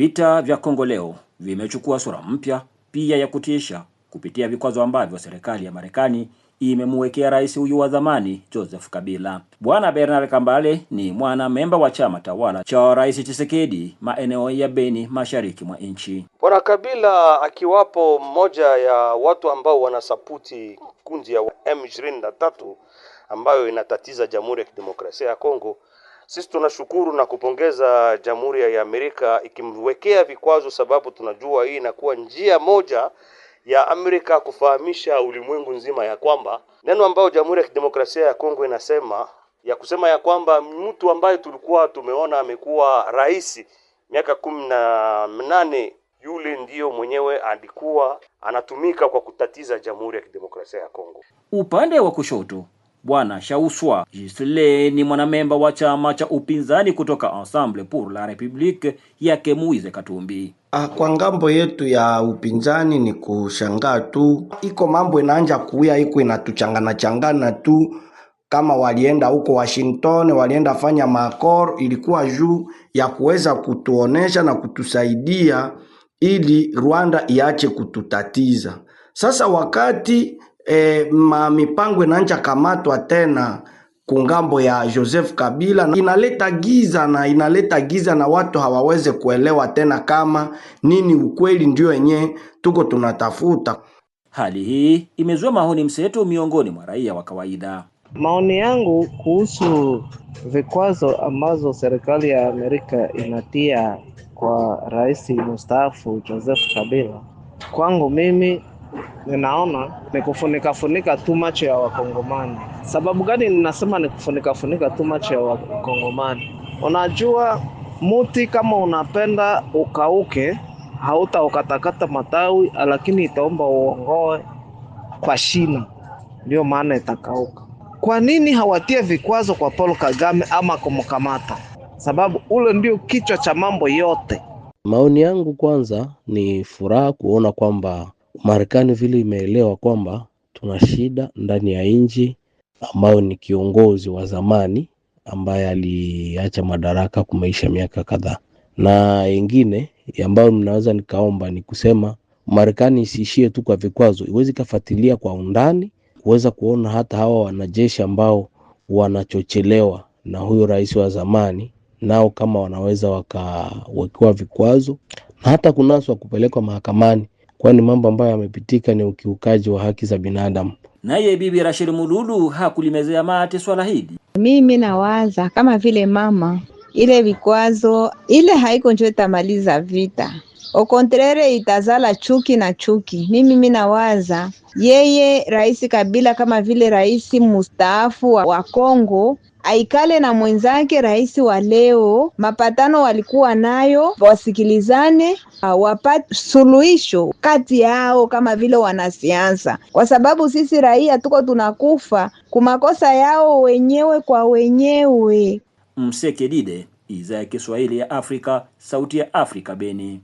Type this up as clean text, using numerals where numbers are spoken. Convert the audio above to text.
Vita vya Kongo leo vimechukua sura mpya pia ya kutisha kupitia vikwazo ambavyo serikali ya Marekani imemwekea rais huyu wa zamani Joseph Kabila. Bwana Bernard Kambale ni mwana memba wa chama tawala cha Rais Tshisekedi maeneo ya Beni, mashariki mwa nchi. Bwana Kabila akiwapo mmoja ya watu ambao wanasaputi kundi ya M23 ambayo inatatiza Jamhuri ya Kidemokrasia ya Kongo. Sisi tunashukuru na kupongeza Jamhuri ya Amerika ikimwekea vikwazo, sababu tunajua hii inakuwa njia moja ya Amerika kufahamisha ulimwengu nzima ya kwamba neno ambao Jamhuri ya Kidemokrasia ya Kongo inasema ya kwamba mtu ambaye tulikuwa tumeona amekuwa rais miaka 18 yule ndiyo mwenyewe alikuwa anatumika kwa kutatiza Jamhuri ya Kidemokrasia ya Kongo. Upande wa kushoto, Bwana Shauswa Gisle ni mwanamemba wa chama cha upinzani kutoka Ensemble pour la République yake Moise Katumbi. Kwa ngambo yetu ya upinzani ni kushangaa tu, iko mambo inaanja kuya, iko inatuchangana tu. Kama walienda huko Washington, walienda fanya makor, ilikuwa juu ya kuweza kutuonesha na kutusaidia ili Rwanda iache kututatiza. Sasa wakati mipango inaanza kamatwa tena kungambo ya Joseph Kabila, inaleta giza na watu hawaweze kuelewa tena kama nini ukweli ndio yenye tuko tunatafuta. Hali hii imezua maoni mseto miongoni mwa raia wa kawaida. Maoni yangu kuhusu vikwazo ambazo serikali ya Amerika inatia kwa rais mstaafu Joseph Kabila, kwangu mimi ninaona ni kufunika tu macho ya Wakongomani. Sababu gani ninasema ni kufunika tu macho ya Wakongomani? Unajua, muti kama unapenda ukauke, ukatakata matawi, lakini itaomba uongoe kwa shina, ndio maana itakauka. Kwa nini hawatie vikwazo kwa Paul Kagame ama kumkamata? Sababu ule ndio kichwa cha mambo yote. Maoni yangu kwanza ni furaha kuona kwamba Marekani vile imeelewa kwamba tuna shida ndani ya nchi, ambao ni kiongozi wa zamani ambaye aliacha madaraka kumaisha miaka kadhaa. Na ingine ambayo ninaweza nikaomba ni kusema Marekani isiishie tu kwa vikwazo, iweze kufuatilia kwa undani, kuweza kuona hata hawa wanajeshi ambao wanachochelewa na huyo rais wa zamani, nao kama wanaweza wakawekewa vikwazo na hata kunaswa kupelekwa mahakamani, kwani mambo ambayo yamepitika ni ukiukaji wa haki za binadamu. Naye Bibi Rashid Mululu hakulimezea mate swala hili. Mimi nawaza kama vile mama, ile vikwazo ile haiko ndio itamaliza vita. Au contraire itazala chuki na chuki. Mimi nawaza yeye Rais Kabila kama vile rais mstaafu wa Kongo aikale na mwenzake rais wa leo, mapatano walikuwa nayo, wasikilizane, wapate suluhisho kati yao kama vile wanasiasa, kwa sababu sisi raia tuko tunakufa kumakosa yao wenyewe kwa wenyewe. Msekedide, Idhaa ya Kiswahili ya Afrika, Sauti ya Afrika, Beni.